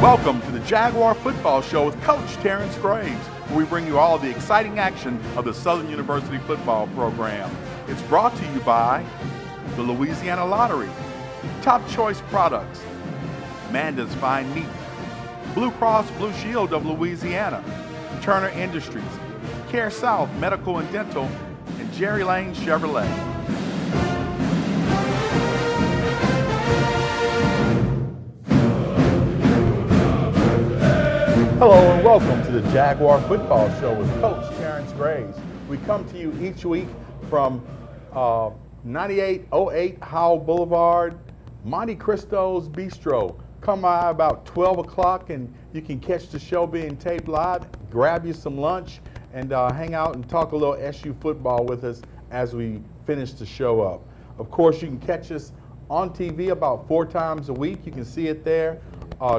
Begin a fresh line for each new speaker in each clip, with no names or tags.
Welcome to the Jaguar Football Show with Coach Terrence, where we bring you all the exciting action of the Southern University football program. It's brought to you by the Louisiana Lottery, Top Choice Products, Manda's Fine Meat, Blue Cross Blue Shield of Louisiana, Turner Industries, Care South Medical and Dental, and Jerry Lane Chevrolet. Hello and welcome to the Jaguar Football Show with Coach Terrence. We come to you each week from 9808 Howell Boulevard, Monte Cristo's Bistro. Come by about 12 o'clock and you can catch the show being taped live, grab you some lunch, and hang out and talk a little SU football with us as we finish the show up. Of course, you can catch us on TV about 4 times a week. You can see it there.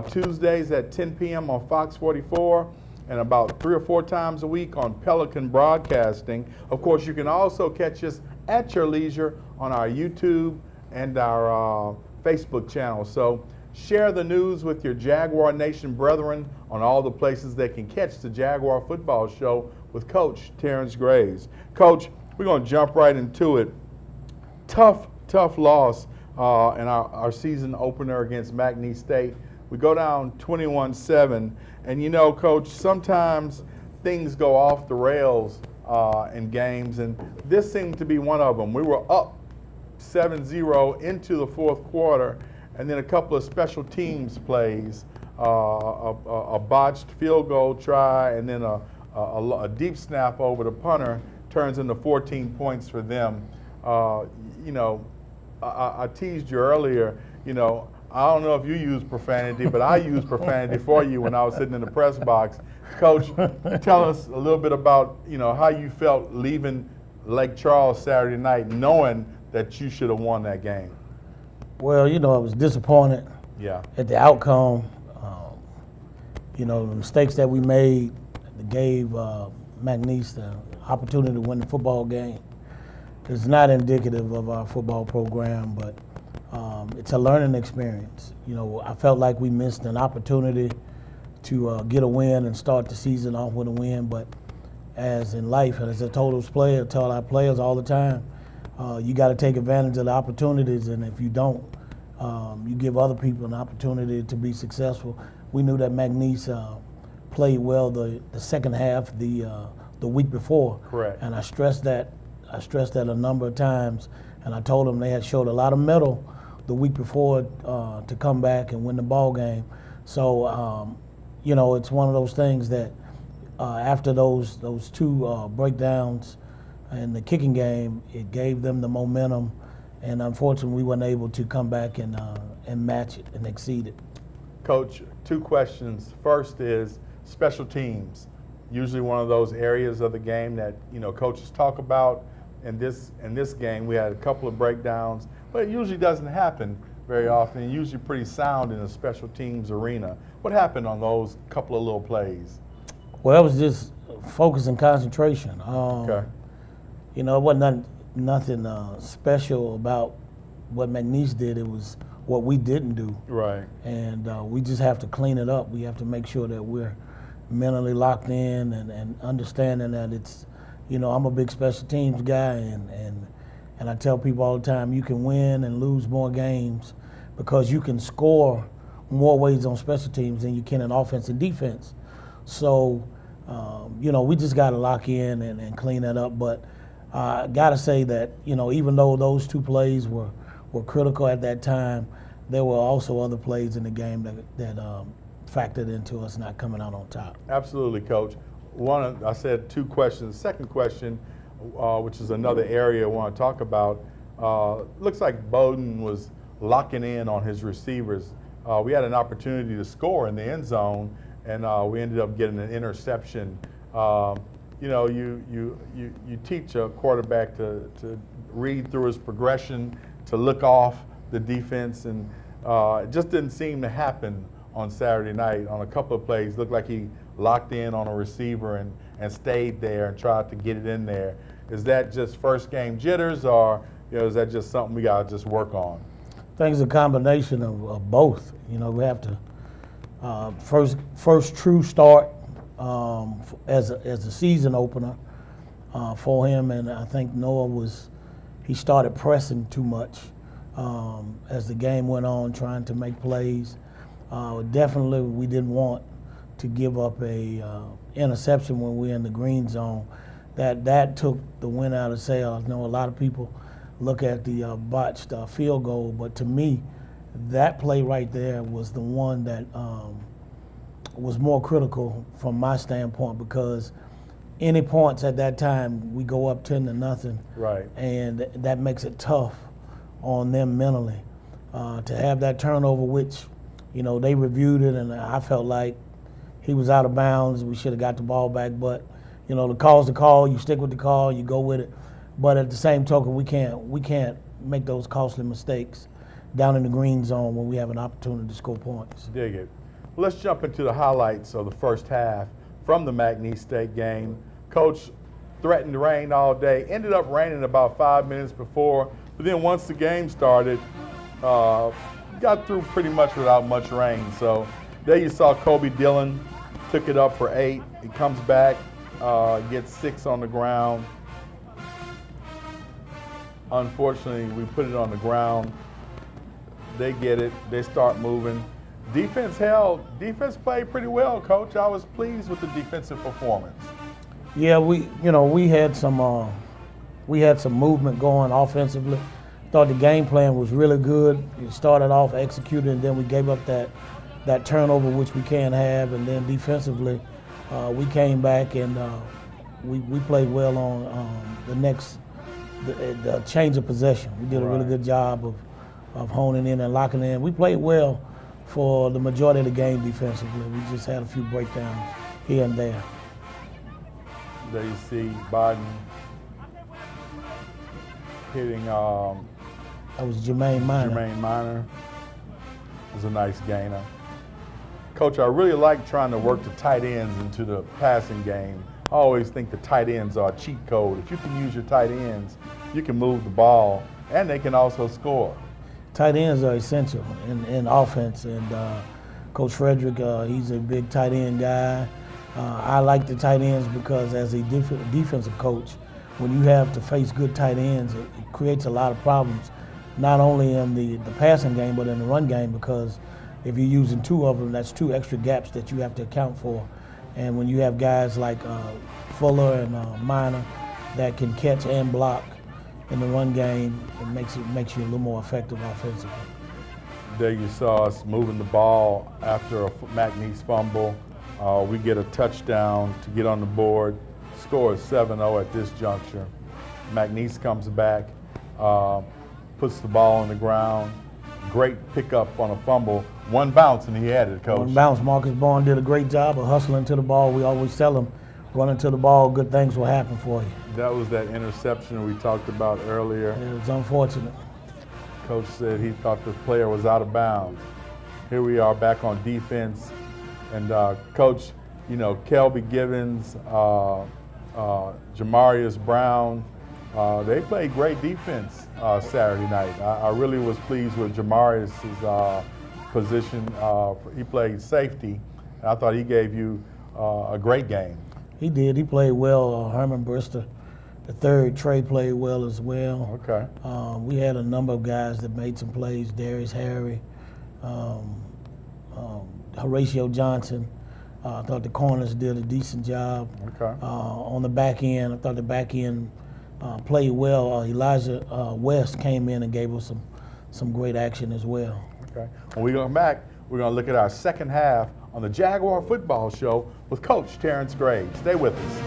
Tuesdays at 10 p.m. on Fox 44, and about 3 or 4 times a week on Pelican Broadcasting. Of course, you can also catch us at your leisure on our YouTube and our Facebook channel. So share the news with your Jaguar Nation brethren on all the places they can catch the Jaguar Football Show with Coach Terrence Graves. Coach, we're going to jump right into it. Tough loss in our season opener against McNeese State. We go down 21-7, and you know, Coach, sometimes things go off the rails in games, and this seemed to be one of them. We were up 7-0 into the fourth quarter, and then a couple of special teams plays, a botched field goal try, and then a deep snap over the punter turns into 14 points for them. You know, I teased you earlier, you know, I don't know if you use profanity, but I used profanity for you when I was sitting in the press box. Coach, tell us a little bit about, you know, how you felt leaving Lake Charles Saturday night knowing that you should have won that game.
Well, you know, I was disappointed at the outcome. You know, the mistakes that we made that gave McNeese the opportunity to win the football game. It's not indicative of our football program, but it's a learning experience. You know, I felt like we missed an opportunity to get a win and start the season off with a win. But as in life, as I told tell our players all the time, you got to take advantage of the opportunities, and if you don't, you give other people an opportunity to be successful. We knew that McNeese played well the second half the week before.
Correct.
And I stressed that a number of times, and I told them they had showed a lot of mettle the week before to come back and win the ball game. So, you know, it's one of those things that after those 2 breakdowns in the kicking game, it gave them the momentum, and unfortunately we weren't able to come back and match it and exceed it. Coach,
2 questions. First is special teams. Usually one of those areas of the game that, you know, coaches talk about. In this game, we had a couple of breakdowns, but it usually doesn't happen very often. It's usually pretty sound in the special teams arena. What happened on those couple of little plays?
Well, it was just focus and concentration.
Okay.
You know, it wasn't nothing special about what McNeese did. It was what we didn't do.
Right.
And we just have to clean it up. We have to make sure that we're mentally locked in and understanding that it's, you know, I'm a big special teams guy, and I tell people all the time, you can win and lose more games because you can score more ways on special teams than you can in offense and defense. So, you know, we just got to lock in and clean that up. But I got to say that, you know, even though those 2 plays were critical at that time, there were also other plays in the game that factored into us not coming out on top.
Absolutely, Coach. I said 2 questions. Second question, which is another area I want to talk about, looks like Bowden was locking in on his receivers. We had an opportunity to score in the end zone, and we ended up getting an interception. You know, you teach a quarterback to read through his progression, to look off the defense, and it just didn't seem to happen on Saturday night. On a couple of plays, looked like he locked in on a receiver and stayed there and tried to get it in there. Is that just first game jitters, or, you know, is that just something we got to just work on?
I think it's a combination of both. You know, we have to First true start as a season opener for him, and I think Noah he started pressing too much as the game went on, trying to make plays. Definitely, we didn't want to give up a interception when we were in the green zone. That took the wind out of sails. I know a lot of people look at the botched field goal, but to me, that play right there was the one that was more critical from my standpoint, because any points at that time, we go up 10-0,
right? And
that makes it tough on them mentally. To have that turnover, which, they reviewed it, and I felt like he was out of bounds. We should have got the ball back, but the call's the call. You stick with the call, you go with it. But at the same token, we can't make those costly mistakes down in the green zone when we have an opportunity to score points.
Dig it. Well, let's jump into the highlights of the first half from the McNeese State game. Coach threatened to rain all day. Ended up raining about 5 minutes before, but then once the game started, got through pretty much without much rain. So there you saw Kobe Dillon took it up for 8. He comes back, gets 6 on the ground. Unfortunately, we put it on the ground. They get it. They start moving. Defense played pretty well, Coach. I was pleased with the defensive performance.
Yeah, we had some movement going offensively. Thought the game plan was really good. We started off executing, and then we gave up that turnover, which we can't have. And then defensively, we came back and we played well on the change of possession. We did a really good job of honing in and locking in. We played well for the majority of the game defensively. We just had a few breakdowns here and there.
There you see Biden hitting.
That was Jermaine Minor.
Jermaine Minor. It was a nice gainer. Coach, I really like trying to work the tight ends into the passing game. I always think the tight ends are a cheat code. If you can use your tight ends, you can move the ball, and they can also score.
Tight ends are essential in offense, and Coach Frederick, he's a big tight end guy. I like the tight ends because as a defensive coach, when you have to face good tight ends, it creates a lot of problems, not only in the passing game, but in the run game, because if you're using 2 of them, that's 2 extra gaps that you have to account for. And when you have guys like Fuller and Minor that can catch and block in the run game, it makes you a little more effective offensively.
There you saw us moving the ball after a McNeese fumble. We get a touchdown to get on the board. Score is 7-0 at this juncture. McNeese comes back, puts the ball on the ground. Great pickup on a fumble. 1 bounce and he had it, Coach.
1 bounce. Marcus Bourne did a great job of hustling to the ball. We always tell him, running to the ball, good things will happen for you.
That was that interception we talked about earlier.
It was unfortunate.
Coach said he thought the player was out of bounds. Here we are back on defense. And Coach, Kelby Givens, Jamarius Brown, they played great defense Saturday night. I really was pleased with Jamarius' position. He played safety, and I thought he gave you a great game.
He did. He played well. Herman Brister, the third, Trey played well as well.
Okay.
We had a number of guys that made some plays. Darius Harry, Horatio Johnson. I thought the corners did a decent job.
Okay.
On the back end, I thought the back end played well. Elijah West came in and gave us some great action as well.
Okay. When we come back, we're going to look at our second half on the Jaguar Football Show with Coach Terrence Graves. Stay with us.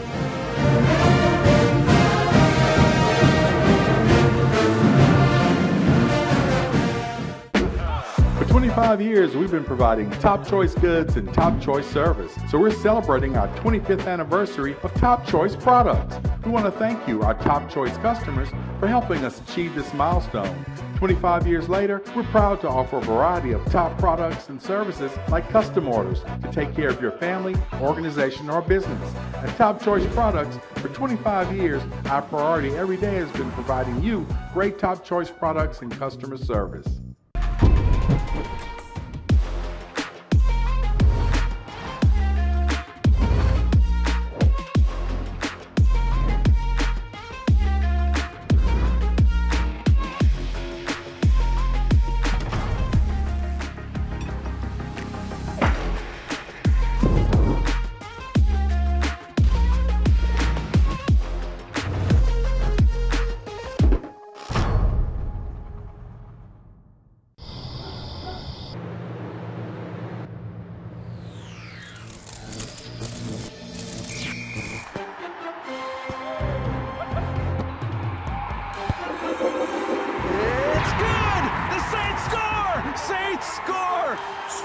For 25 years, we've been providing top choice goods and top choice service. So we're celebrating our 25th anniversary of Top Choice products. We want to thank you, our top choice customers, for helping us achieve this milestone. 25 years later, we're proud to offer a variety of top products and services like custom orders to take care of your family, organization, or business. At Top Choice Products, for 25 years, our priority every day has been providing you great top choice products and customer service.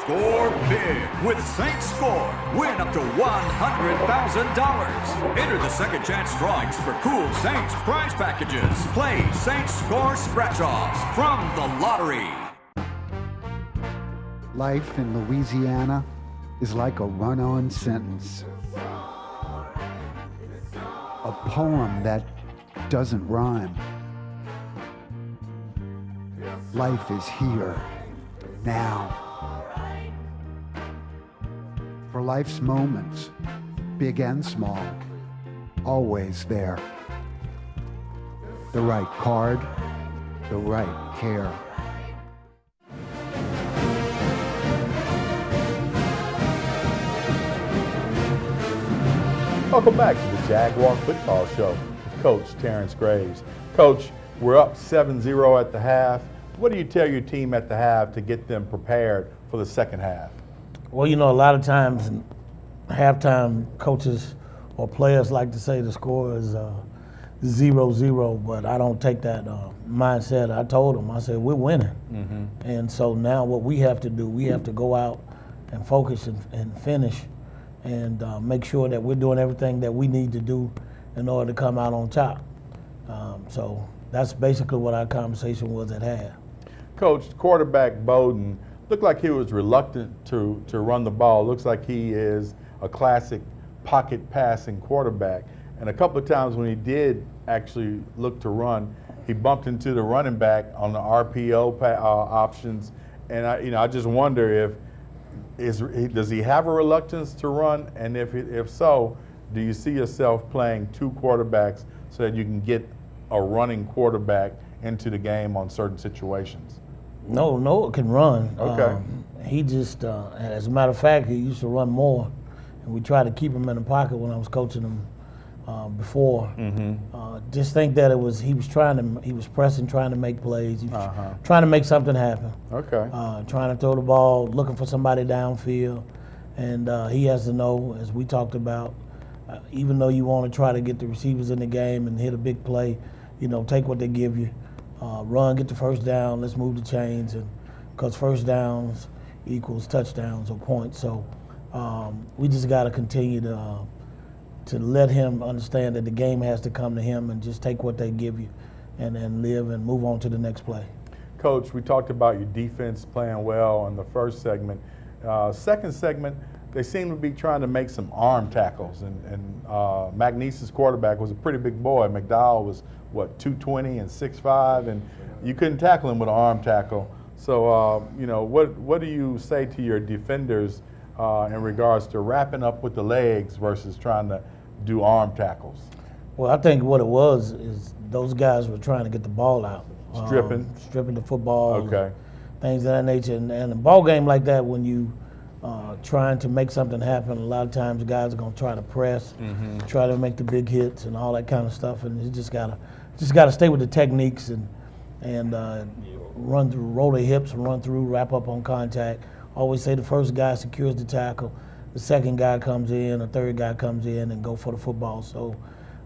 Score big with Saints Score. Win up to $100,000. Enter the second chance drawings for cool Saints prize packages. Play Saints Score scratch-offs from the lottery.
Life in Louisiana is like a run-on sentence. A poem that doesn't rhyme. Life is here, now. For life's moments, big and small, always there. The right card, the right care.
Welcome back to the Jaguar Football Show with Coach Terrence Graves. Coach, we're up 7-0 at the half. What do you tell your team at the half to get them prepared for the second half?
Well, you know, a lot of times in halftime, coaches or players like to say the score is 0-0, but I don't take that mindset. I told them, I said, we're winning. Mm-hmm. And so now what we have to do, we have to go out and focus and finish and make sure that we're doing everything that we need to do in order to come out on top. So that's basically what our conversation was at half.
Coach, quarterback Bowden looked like he was reluctant to run the ball. Looks like he is a classic pocket passing quarterback. And a couple of times when he did actually look to run, he bumped into the running back on the RPO options. And I just wonder does he have a reluctance to run? And if so, do you see yourself playing two quarterbacks so that you can get a running quarterback into the game on certain situations?
No, Noah can run.
Okay.
He just, as a matter of fact, he used to run more, and we tried to keep him in the pocket when I was coaching him before. Mm-hmm. Just think that he was pressing, trying to make plays. He was trying to make something happen.
Okay.
Trying to throw the ball, looking for somebody downfield, and he has to know, as we talked about, even though you want to try to get the receivers in the game and hit a big play, take what they give you. Run, get the first down, let's move the chains, and because first downs equals touchdowns or points. So we just got to continue to let him understand that the game has to come to him and just take what they give you and live and move on to the next play. Coach,
we talked about your defense playing well in the first segment. Second segment, they seem to be trying to make some arm tackles, and McNeese's quarterback was a pretty big boy. McDowell was, 220 and 6'5", and you couldn't tackle him with an arm tackle. So, what do you say to your defenders in regards to wrapping up with the legs versus trying to do arm tackles?
Well, I think what it was is those guys were trying to get the ball out. Stripping the football.
Okay.
Things of that nature. And a ball game like that, when you trying to make something happen, a lot of times guys are going to try to press, try to make the big hits and all that kind of stuff. And you just gotta stay with the techniques and run through, roll their hips and run through, wrap up on contact. Always say the first guy secures the tackle, the second guy comes in, the third guy comes in and go for the football. So,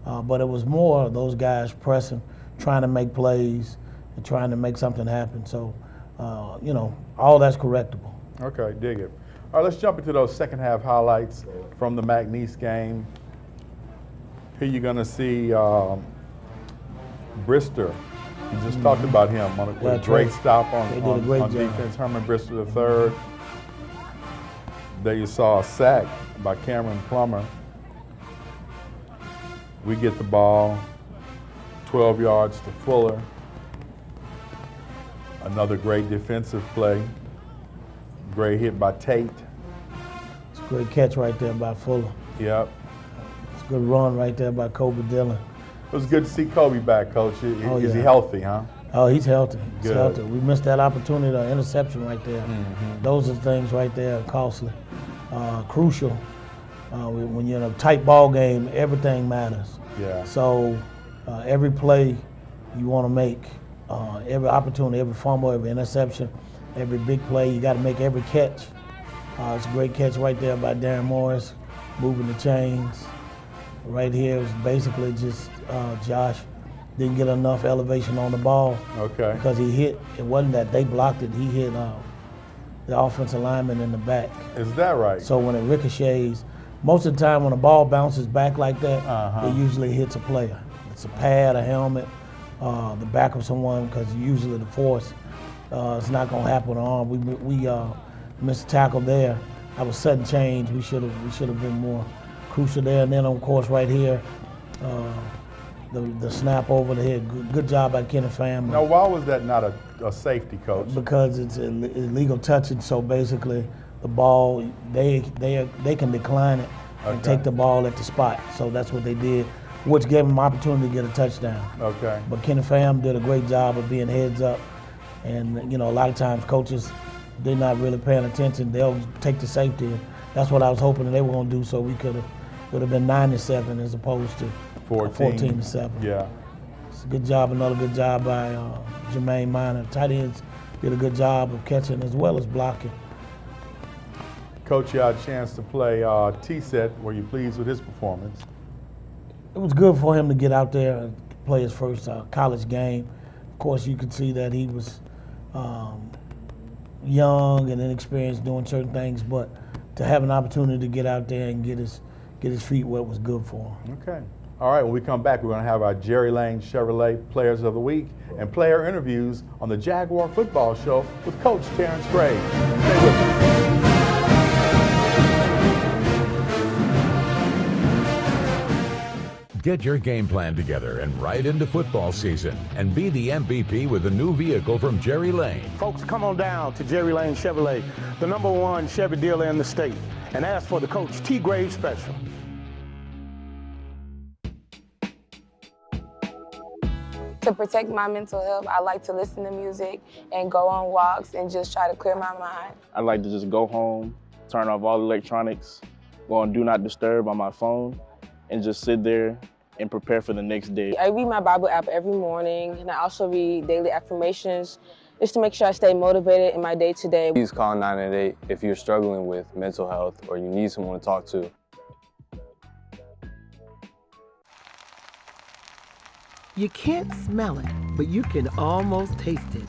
but it was more of those guys pressing, trying to make plays and trying to make something happen. So, all that's correctable.
Okay, dig it. All right, let's jump into those second half highlights from the McNeese game. Here you're gonna see Brister. You just talked about him on a great stop on defense. Herman Brister III. There you saw a sack by Cameron Plummer. We get the ball, 12 yards to Fuller. Another great defensive play. Great hit by Tate.
It's a great catch right there by Fuller.
Yep.
It's a good run right there by Kobe Dillon.
It was good to see Kobe back, Coach. Is he healthy, huh?
Oh, he's healthy.
Good.
He's healthy. We missed that opportunity, the interception right there. Mm-hmm. Those are things right there, costly, crucial. When you're in a tight ball game, everything matters.
Yeah.
So every play you want to make, every opportunity, every fumble, every interception, every big play, you got to make every catch. It's a great catch right there by Darren Morris, moving the chains. Right here is basically just Josh didn't get enough elevation on the ball.
Okay.
Because he hit, it wasn't that they blocked it, he hit the offensive lineman in the back.
Is that right?
So when it ricochets, most of the time when a ball bounces back like that, it usually hits a player. It's a pad, a helmet, the back of someone, because usually the force, it's not going to happen with an arm. We missed a tackle there. That was sudden change. We should have been more crucial there. And then of course right here, the snap over the head. Good job by Kenny Pham.
Now, why was that not a safety, Coach?
Because it's illegal touching. So basically, the ball they can decline it and take the ball at the spot. So that's what they did, which gave them opportunity to get a touchdown.
Okay.
But Kenny Pham did a great job of being heads up, and a lot of times coaches, they're not really paying attention. They'll take the safety. That's what I was hoping they were going to do. So we would have been 9-7 as opposed to 14-7.
Yeah.
It's a good job, another good job by Jermaine Minor. Tight ends did a good job of catching as well as blocking.
Coach, you had a chance to play T-Set. Were you pleased with his performance?
It was good for him to get out there and play his first college game. Of course, you could see that he was young and inexperienced doing certain things, but to have an opportunity to get out there and get his feet wet was good for him.
Okay. All right, when we come back, we're going to have our Jerry Lane Chevrolet Players of the Week and player interviews on the Jaguar Football Show with Coach Terrence Graves. Stay with us.
Get your game plan together and ride into football season and be the MVP with a new vehicle from Jerry Lane.
Folks, come on down to Jerry Lane Chevrolet, the #1 Chevy dealer in the state, and ask for the Coach T. Graves Special.
To protect my mental health, I like to listen to music and go on walks and just try to clear my mind.
I like to just go home, turn off all electronics, go on Do Not Disturb on my phone, and just sit there and prepare for the next day.
I read my Bible app every morning, and I also read daily affirmations just to make sure I stay motivated in my day-to-day.
Please call 988 if you're struggling with mental health or you need someone to talk to.
You can't smell it, but you can almost taste it.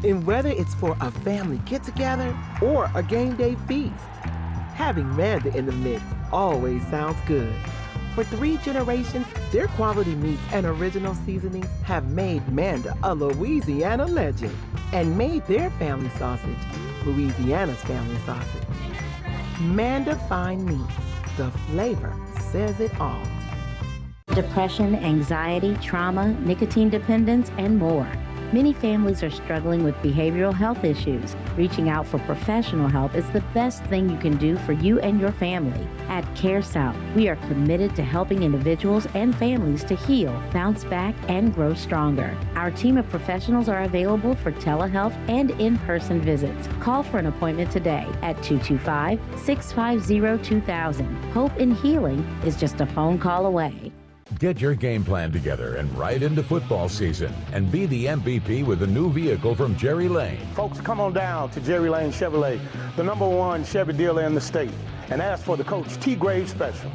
And whether it's for a family get-together or a game day feast, having Manda in the mix always sounds good. For 3 generations, their quality meats and original seasonings have made Manda a Louisiana legend and made their family sausage Louisiana's family sausage. Manda Fine Meats, the flavor says it all.
Depression, anxiety, trauma, nicotine dependence, and more. Many families are struggling with behavioral health issues. Reaching out for professional help is the best thing you can do for you and your family. At Care South, we are committed to helping individuals and families to heal, bounce back, and grow stronger. Our team of professionals are available for telehealth and in-person visits. Call for an appointment today at 225-650-2000. Hope and healing is just a phone call away.
Get your game plan together and ride into football season and be the MVP with a new vehicle from Jerry Lane.
Folks, come on down to Jerry Lane Chevrolet, the #1 Chevy dealer in the state, and ask for the Coach T. Graves Special.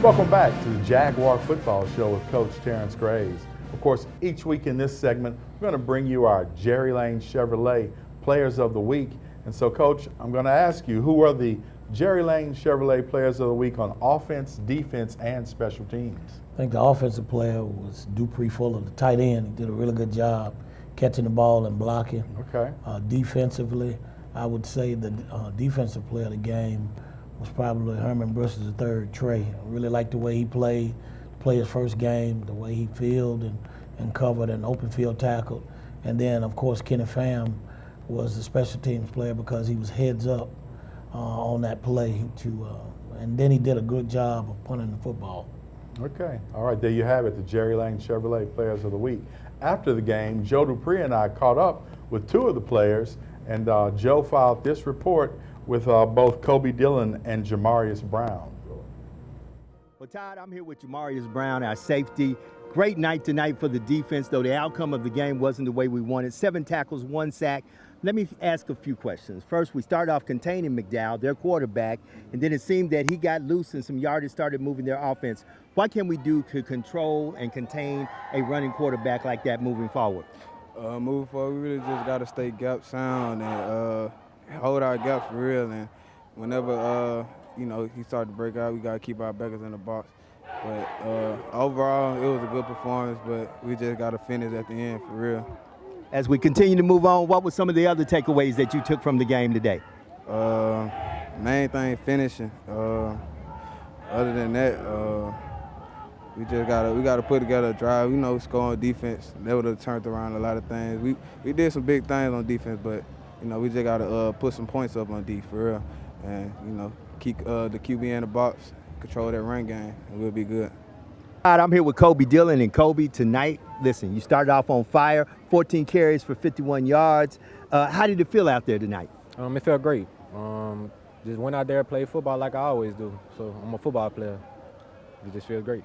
Welcome back to the Jaguar Football Show with Coach Terrence Graves. Of course, each week in this segment, we're going to bring you our Jerry Lane Chevrolet Players of the Week. And so, Coach, I'm going to ask you, who are the Jerry Lane Chevrolet Players of the Week on offense, defense, and special teams?
I think the offensive player was Dupree Fuller, the tight end. He did a really good job catching the ball and blocking.
Okay.
Defensively, I would say the defensive player of the game was probably Herman Bristol III, Trey. I really liked the way he played his first game, the way he fielded and covered and open field tackled. And then, of course, Kenny Pham was the special teams player because he was heads up on that play and then he did a good job of punting the football.
Okay, all right, there you have it, the Jerry Lane Chevrolet Players of the Week. After the game, Joe Dupree and I caught up with 2 of the players, and Joe filed this report with both Kobe Dillon and Jamarius Brown.
Well, Todd, I'm here with Jamarius Brown, our safety. Great night tonight for the defense, though the outcome of the game wasn't the way we wanted. 7 tackles, 1 sack. Let me ask a few questions. First, we started off containing McDowell, their quarterback, and then it seemed that he got loose and some yardage started moving their offense. What can we do to control and contain a running quarterback like that moving forward?
Moving forward, we really just got to stay gap sound and hold our gap for real. And whenever, he started to break out, we got to keep our backers in the box. But overall, it was a good performance, but we just got to finish at the end for real.
As we continue to move on, what were some of the other takeaways that you took from the game today?
Main thing, finishing. Other than that, we gotta put together a drive. Score on defense. They would have turned around a lot of things. We did some big things on defense, but we just gotta put some points up on D for real, and keep the QB in the box, control that run game, and we'll be good.
All right, I'm here with Kobe Dillon, and Kobe, tonight, listen, you started off on fire, 14 carries for 51 yards. How did it feel out there tonight?
It felt great. Just went out there, played football like I always do. So I'm a football player. It just feels great.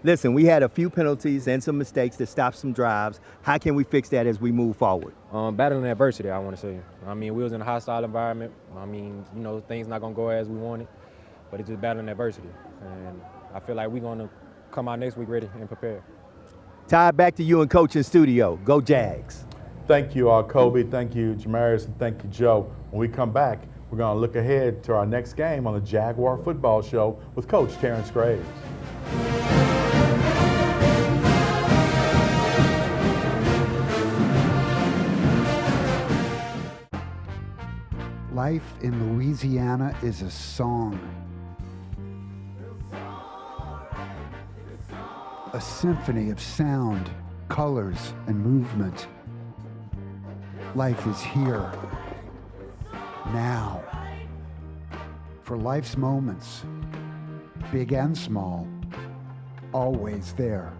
Listen, we had a few penalties and some mistakes that stopped some drives. How can we fix that as we move forward?
Battling adversity, I want to say. We was in a hostile environment. Things not going to go as we wanted, but it's just battling adversity. And I feel like we're going to come out next week ready and prepared.
Ty, back to you in coaching studio. Go Jags.
Thank you, Kobe. Thank you, Jamarius, and thank you, Joe. When we come back, we're going to look ahead to our next game on the Jaguar Football Show with Coach Terrence Graves.
Life in Louisiana is a song. A symphony of sound, colors, and movement. Life is here, now. For life's moments, big and small, always there.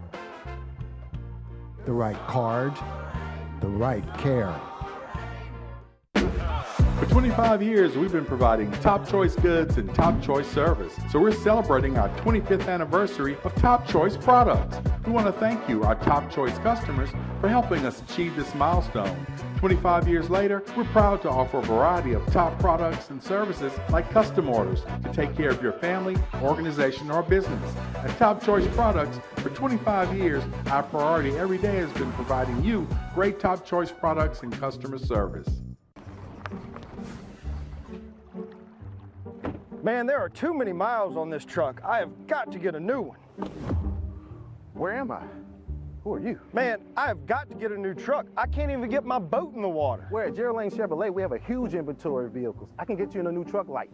The right card, the right care.
For 25 years, we've been providing top choice goods and top choice service. So we're celebrating our 25th anniversary of Top Choice products. We want to thank you, our Top Choice customers, for helping us achieve this milestone. 25 years later, we're proud to offer a variety of top products and services like custom orders to take care of your family, organization, or business. At Top Choice Products, for 25 years, our priority every day has been providing you great Top Choice products and customer service.
Man, there are too many miles on this truck. I have got to get a new one.
Where am I? Who are you?
Man, I have got to get a new truck. I can't even get my boat in the water.
We're at Jaguar Chevrolet. We have a huge inventory of vehicles. I can get you in a new truck like.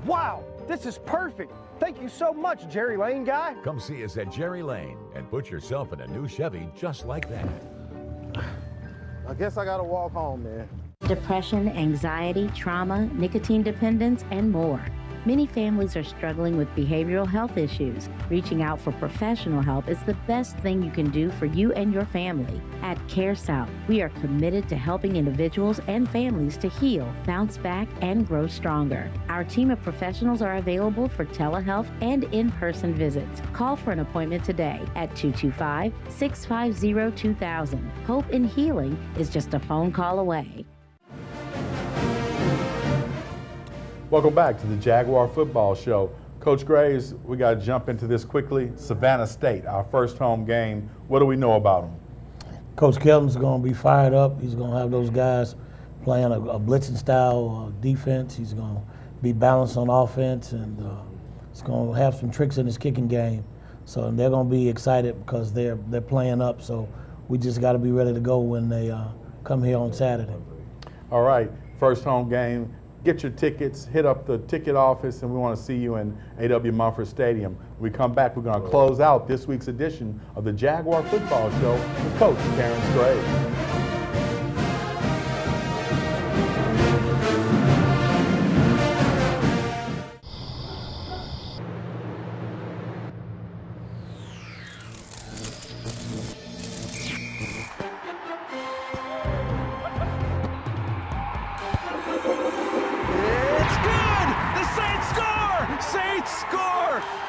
Wow, this is perfect. Thank you so much, Jerry Lane guy.
Come see us at Jerry Lane and put yourself in a new Chevy just like that.
I guess I gotta walk home, man.
Depression, anxiety, trauma, nicotine dependence, and more. Many families are struggling with behavioral health issues. Reaching out for professional help is the best thing you can do for you and your family. At Care South, we are committed to helping individuals and families to heal, bounce back, and grow stronger. Our team of professionals are available for telehealth and in-person visits. Call for an appointment today at 225-650-2000. Hope and healing is just a phone call away.
Welcome back to the Jaguar Football Show. Coach Graves, we got to jump into this quickly. Savannah State, our first home game. What do we know about them?
Coach Kelton's going to be fired up. He's going to have those guys playing a blitzing style defense. He's going to be balanced on offense, and he's going to have some tricks in his kicking game. So they're going to be excited because they're playing up. So we just got to be ready to go when they come here on Saturday.
All right, first home game. Get your tickets, hit up the ticket office, and we want to see you in A.W. Mumford Stadium. When we come back, we're going to close out this week's edition of the Jaguar Football Show with Coach Terrence Graves.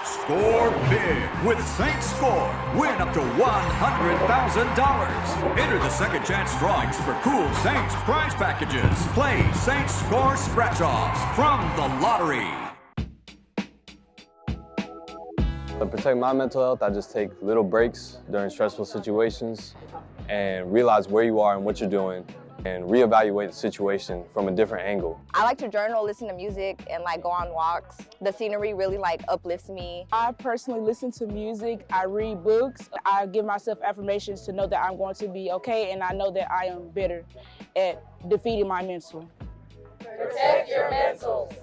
Score big with Saints Score. Win up to $100,000. Enter the second chance drawings for cool Saints prize packages. Play Saints Score scratch-offs from the lottery.
To protect my mental health, I just take little breaks during stressful situations and realize where you are and what you're doing and reevaluate the situation from a different angle.
I like to journal, listen to music, and go on walks. The scenery really uplifts me.
I personally listen to music, I read books, I give myself affirmations to know that I'm going to be okay, and I know that I am better at defeating my mental.
Protect your mentals.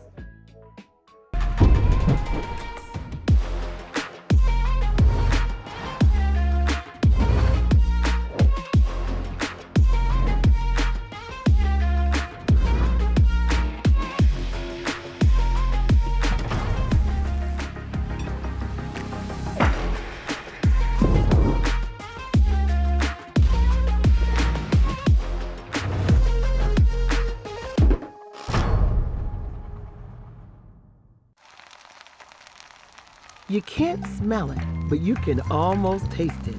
You can't smell it, but you can almost taste it.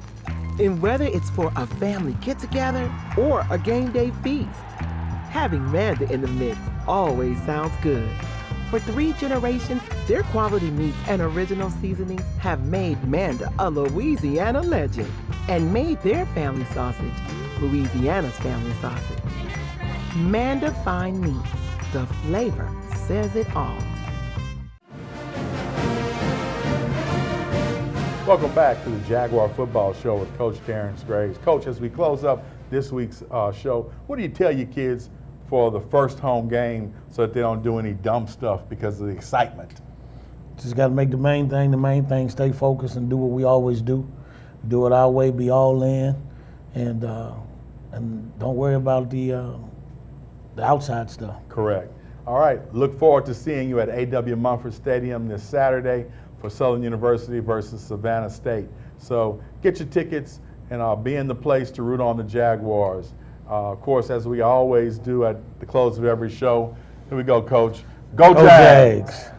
And whether it's for a family get-together or a game day feast, having Manda in the mix always sounds good. For 3 generations, their quality meats and original seasonings have made Manda a Louisiana legend and made their family sausage Louisiana's family sausage. Manda Fine Meats, the flavor says it all.
Welcome back to the Jaguar Football Show with Coach Terrence Graves. Coach, as we close up this week's show, what do you tell your kids for the first home game so that they don't do any dumb stuff because of the excitement?
Just got to make the main thing, stay focused and do what we always do. Do it our way, be all in, and don't worry about the outside stuff.
Correct. All right, look forward to seeing you at A.W. Mumford Stadium this Saturday for Southern University versus Savannah State. So get your tickets and be in the place to root on the Jaguars. Of course, as we always do at the close of every show, here we go, Coach. Go Jags!